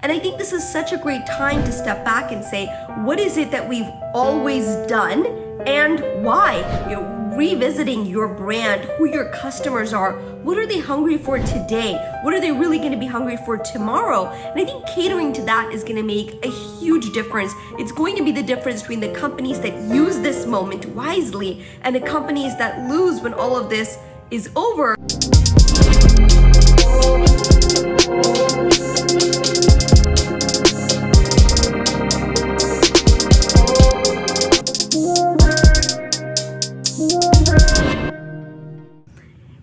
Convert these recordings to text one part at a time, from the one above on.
And I think this is such a great time to step back and say, what is it that we've always done and why? Revisiting your brand, who your customers are, what are they hungry for today? What are they really going to be hungry for tomorrow? And I think catering to that is going to make a huge difference. It's going to be the difference between the companies that use this moment wisely and the companies that lose when all of this is over.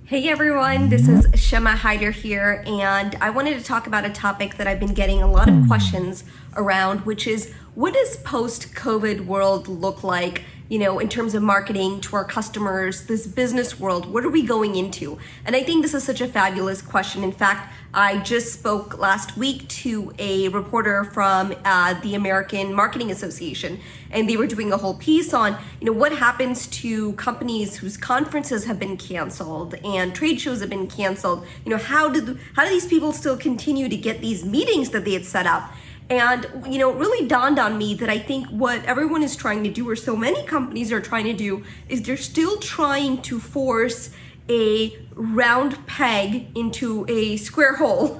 Hey everyone, this is Shama Hyder here, and I wanted to talk about a topic that I've been getting a lot of questions around, which is what does post-COVID world look like, in terms of marketing to our customers, this business world, what are we going into? And I think this is such a fabulous question. In fact, I just spoke last week to a reporter from the American Marketing Association, and they were doing a whole piece on, what happens to companies whose conferences have been canceled and trade shows have been canceled. How do these people still continue to get these meetings that they had set up? And, it really dawned on me that I think what everyone is trying to do, or so many companies are trying to do, is they're still trying to force a round peg into a square hole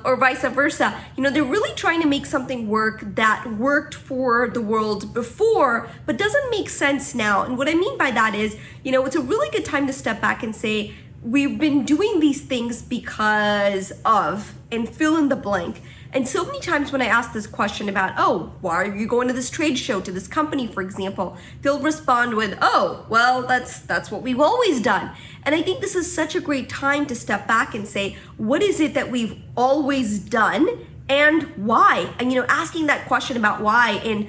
or vice versa. They're really trying to make something work that worked for the world before, but doesn't make sense now. And what I mean by that is, it's a really good time to step back and say, we've been doing these things because of, and fill in the blank. And so many times when I ask this question about, why are you going to this trade show, to this company, for example, they'll respond with, well, that's what we've always done. And I think this is such a great time to step back and say, what is it that we've always done and why? And, asking that question about why and,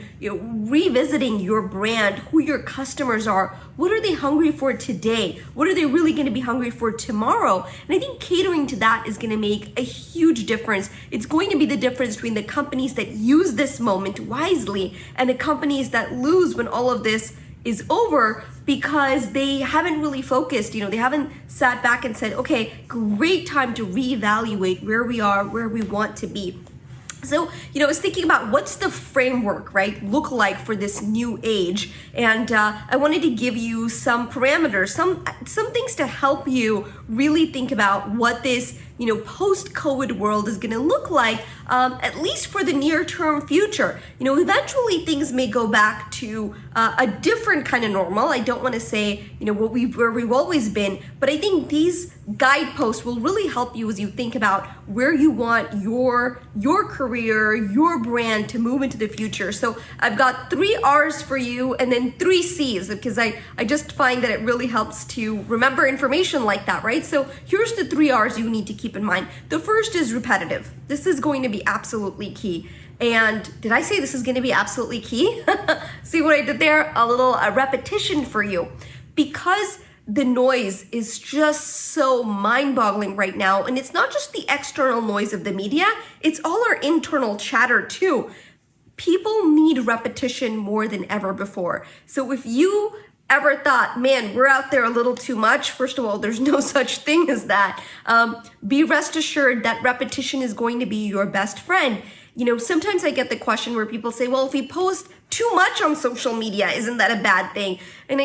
revisiting your brand, who your customers are, what are they hungry for today? What are they really going to be hungry for tomorrow? And I think catering to that is going to make a huge difference. It's going to be the difference between the companies that use this moment wisely and the companies that lose when all of this is over, because they haven't really focused, they haven't sat back and said, okay, great time to reevaluate where we are, where we want to be. So, I was thinking about what's the framework, right, look like for this new age. And I wanted to give you some parameters, some things to help you really think about what this, post-COVID world is going to look like, at least for the near-term future. Eventually things may go back to a different kind of normal. I don't want to say, where we've always been, but I think these guideposts will really help you as you think about where you want your career, your brand to move into the future. So I've got 3 R's for you and then 3 C's, because I just find that it really helps to remember information like that, right? So here's the 3 R's you need to keep in mind. The first is repetitive. This is going to be absolutely key. And did I say this is going to be absolutely key? See what I did there? A little repetition for you. Because the noise is just so mind-boggling right now. And it's not just the external noise of the media, it's all our internal chatter too. People need repetition more than ever before. So if you ever thought, man, we're out there a little too much, first of all, there's no such thing as that. Be rest assured that repetition is going to be your best friend. Sometimes I get the question where people say, well, if we post too much on social media, isn't that a bad thing? And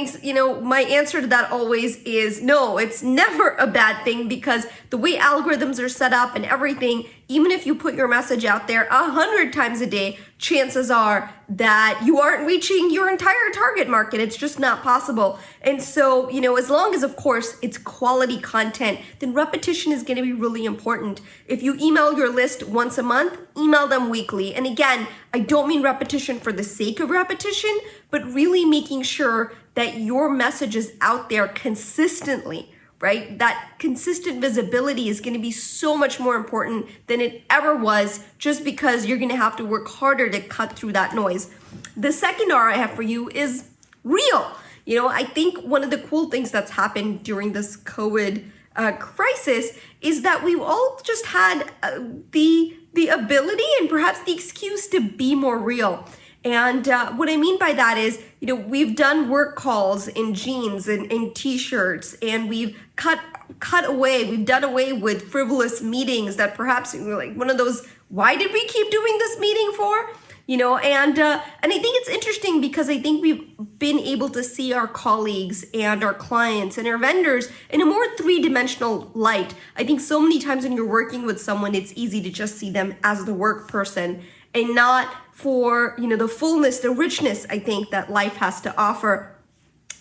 my answer to that always is no, it's never a bad thing, because the way algorithms are set up and everything, even if you put your message out there 100 times a day, chances are that you aren't reaching your entire target market. It's just not possible. And so, as long as, of course, it's quality content, then repetition is going to be really important. If you email your list once a month, email them weekly. And again, I don't mean repetition for the sake of repetition, but really making sure that your message is out there consistently, right? That consistent visibility is going to be so much more important than it ever was, just because you're going to have to work harder to cut through that noise. The second R I have for you is real. I think one of the cool things that's happened during this COVID crisis is that we've all just had the ability and perhaps the excuse to be more real. And what I mean by that is, we've done work calls in jeans and in t-shirts, and we've we've done away with frivolous meetings that perhaps we're like one of those, why did we keep doing this meeting for? And I think it's interesting because I think we've been able to see our colleagues and our clients and our vendors in a more three-dimensional light. I think so many times when you're working with someone, it's easy to just see them as the work person and not for, the fullness, the richness, I think, that life has to offer.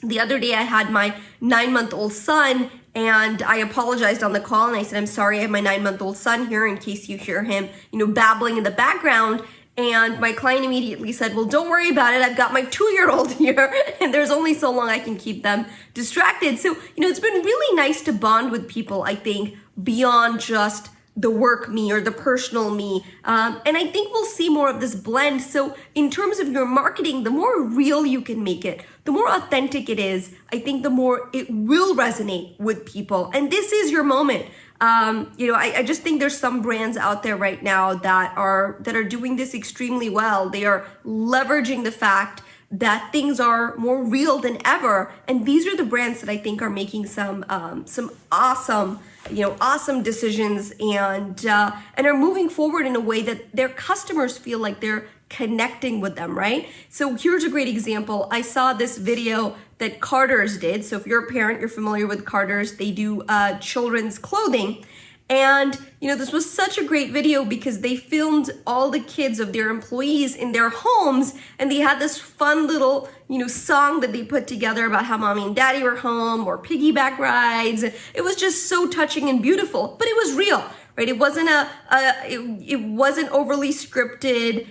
The other day I had my 9-month-old son, and I apologized on the call, and I said, I'm sorry, I have my 9-month-old son here in case you hear him, babbling in the background. And my client immediately said, well, don't worry about it. I've got my 2-year-old here, and there's only so long I can keep them distracted. So, it's been really nice to bond with people, I think, beyond just the work me or the personal me. And I think we'll see more of this blend. So in terms of your marketing, the more real you can make it, the more authentic it is, I think the more it will resonate with people. And this is your moment. I just think there's some brands out there right now that are doing this extremely well. They are leveraging the fact that things are more real than ever, and these are the brands that I think are making some awesome, awesome decisions and are moving forward in a way that their customers feel like they're connecting with them, right? So here's a great example. I saw this video that Carter's did. So if you're a parent, you're familiar with Carter's. They do children's clothing. And, this was such a great video because they filmed all the kids of their employees in their homes, and they had this fun little, song that they put together about how mommy and daddy were home, or piggyback rides. It was just so touching and beautiful, but it was real, right? It wasn't it wasn't overly scripted.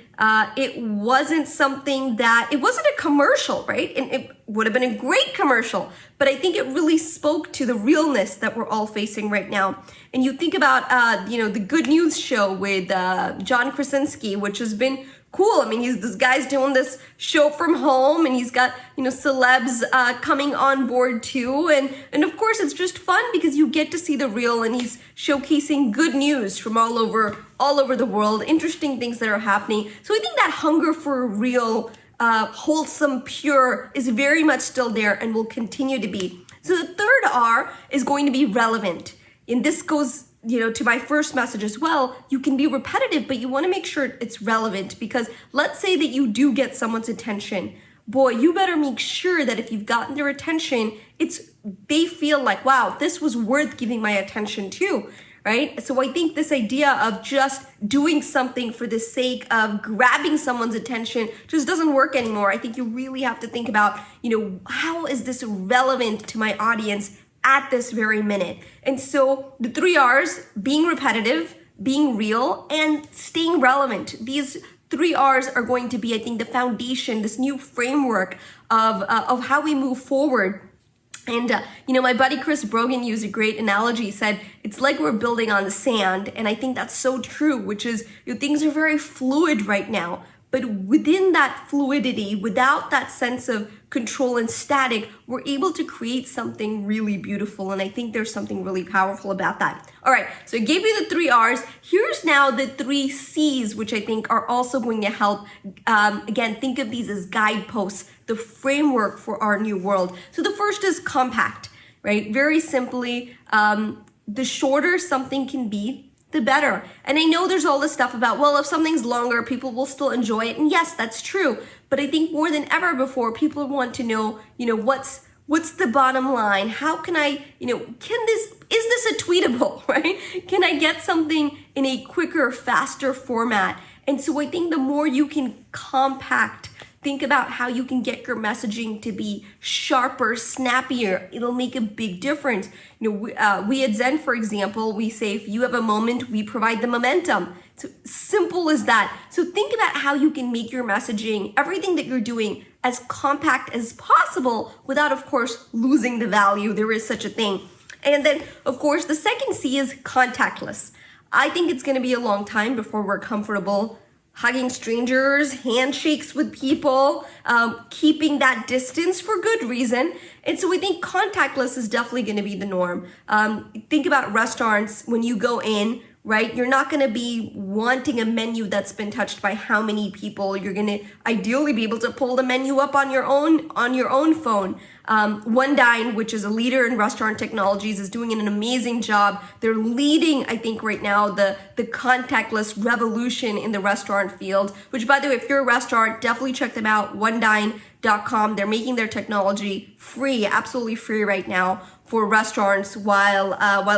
It wasn't it wasn't a commercial, right? And it would have been a great commercial, but I think it really spoke to the realness that we're all facing right now. And you think about, the Good News show with John Krasinski, which has been cool. I mean, this guy's doing this show from home, and he's got, celebs coming on board too. And of course, it's just fun because you get to see the real, and he's showcasing good news from all over the world, interesting things that are happening. So I think that hunger for real, wholesome, pure is very much still there and will continue to be. So the third R is going to be relevant. And this goes, to my first message as well. You can be repetitive, but you want to make sure it's relevant, because let's say that you do get someone's attention. Boy, you better make sure that if you've gotten their attention, they feel like, wow, this was worth giving my attention to, right? So I think this idea of just doing something for the sake of grabbing someone's attention just doesn't work anymore. I think you really have to think about, how is this relevant to my audience at this very minute? And so the 3 R's, being repetitive, being real, and staying relevant. These 3 R's are going to be, I think, the foundation, this new framework of how we move forward. And, my buddy Chris Brogan used a great analogy. He said, it's like we're building on the sand. And I think that's so true, which is, things are very fluid right now. But within that fluidity, without that sense of control and static, we're able to create something really beautiful. And I think there's something really powerful about that. All right, so I gave you the 3 R's. Here's now the 3 C's, which I think are also going to help. Again, think of these as guideposts, the framework for our new world. So the first is compact, right? Very simply, the shorter something can be, the better. And I know there's all this stuff about, well, if something's longer, people will still enjoy it. And yes, that's true. But I think more than ever before, people want to know, what's the bottom line? How can I, is this a tweetable, right? Can I get something in a quicker, faster format? And so I think the more you can compact, think about how you can get your messaging to be sharper, snappier. It'll make a big difference. We at Zen, for example, we say, if you have a moment, we provide the momentum. So simple as that. So think about how you can make your messaging, everything that you're doing, as compact as possible without, of course, losing the value. There is such a thing. And then, of course, the second C is contactless. I think it's going to be a long time before we're comfortable hugging strangers, handshakes with people, keeping that distance for good reason. And so we think contactless is definitely going to be the norm. Think about restaurants. When you go in, right? You're not going to be wanting a menu that's been touched by how many people. You're going to ideally be able to pull the menu up on your own phone. One Dine, which is a leader in restaurant technologies, is doing an amazing job. They're leading, I think, right now the contactless revolution in the restaurant field, which, by the way, if you're a restaurant, definitely check them out, onedine.com. They're making their technology free, absolutely free right now for restaurants while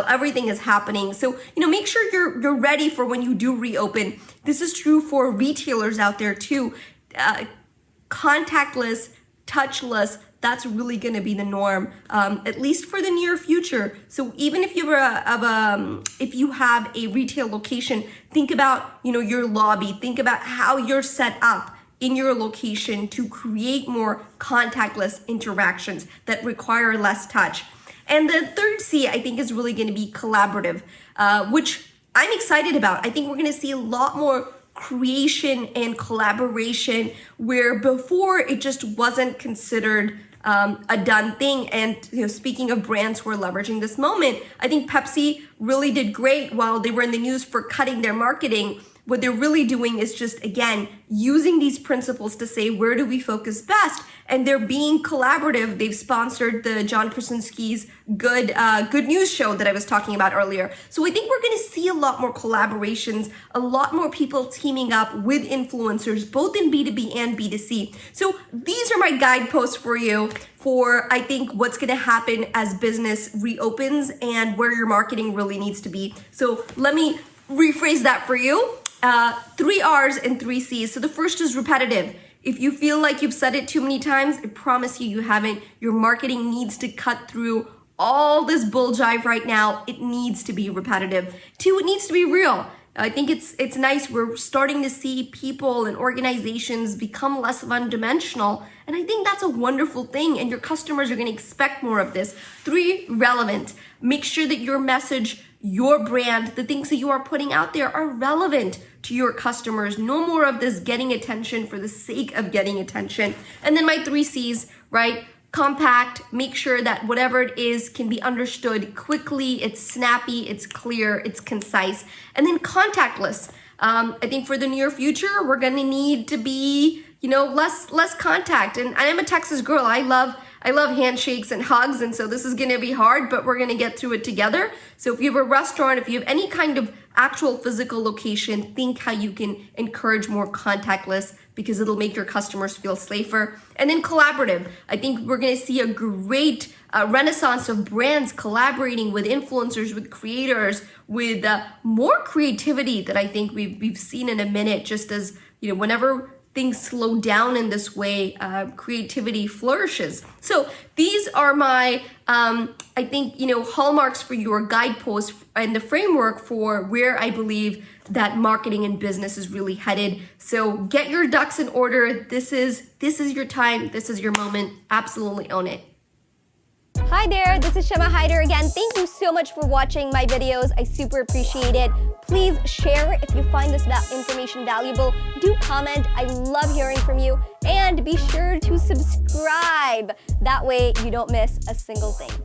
everything is happening. So, make sure you're ready for when you do reopen. This is true for retailers out there too. Contactless, touchless, that's really going to be the norm, at least for the near future. So even if you have a retail location, think about your lobby. Think about how you're set up in your location to create more contactless interactions that require less touch. And the third C, I think, is really going to be collaborative, which I'm excited about. I think we're going to see a lot more creation and collaboration where before it just wasn't considered a done thing. And speaking of brands who are leveraging this moment, I think Pepsi really did great while they were in the news for cutting their marketing. What they're really doing is just, again, using these principles to say, where do we focus best? And they're being collaborative. They've sponsored the John Krasinski's Good News show that I was talking about earlier. So I think we're going to see a lot more collaborations, a lot more people teaming up with influencers, both in B2B and B2C. So these are my guideposts for you for, I think, what's going to happen as business reopens and where your marketing really needs to be. So let me rephrase that for you. 3 R's and 3 C's. So the first is repetitive. If you feel like you've said it too many times, I promise you haven't. Your marketing needs to cut through all this bull jive right now. It needs to be repetitive. 2, it needs to be real. I think it's nice. We're starting to see people and organizations become less one-dimensional. And I think that's a wonderful thing. And your customers are going to expect more of this. 3, relevant. Make sure that your message, your brand, the things that you are putting out there are relevant to your customers. No more of this getting attention for the sake of getting attention. And then my 3 C's, right? Compact, make sure that whatever it is can be understood quickly, it's snappy, it's clear, it's concise. And then contactless. I think for the near future, we're gonna need to be, less contact. And I'm a Texas girl. I love handshakes and hugs, and so this is gonna be hard, but we're gonna get through it together. So if you have a restaurant, if you have any kind of actual physical location, think how you can encourage more contactless because it'll make your customers feel safer. And then collaborative. I think we're gonna see a great renaissance of brands collaborating with influencers, with creators, with more creativity that I think we've seen in a minute, just as, whenever things slow down in this way, creativity flourishes. So these are my, I think, hallmarks for your guideposts and the framework for where I believe that marketing and business is really headed. So get your ducks in order. This is your time. This is your moment. Absolutely own it. Hi there, this is Shama Hyder again. Thank you so much for watching my videos. I super appreciate it. Please share if you find this information valuable. Do comment. I love hearing from you. And be sure to subscribe. That way you don't miss a single thing.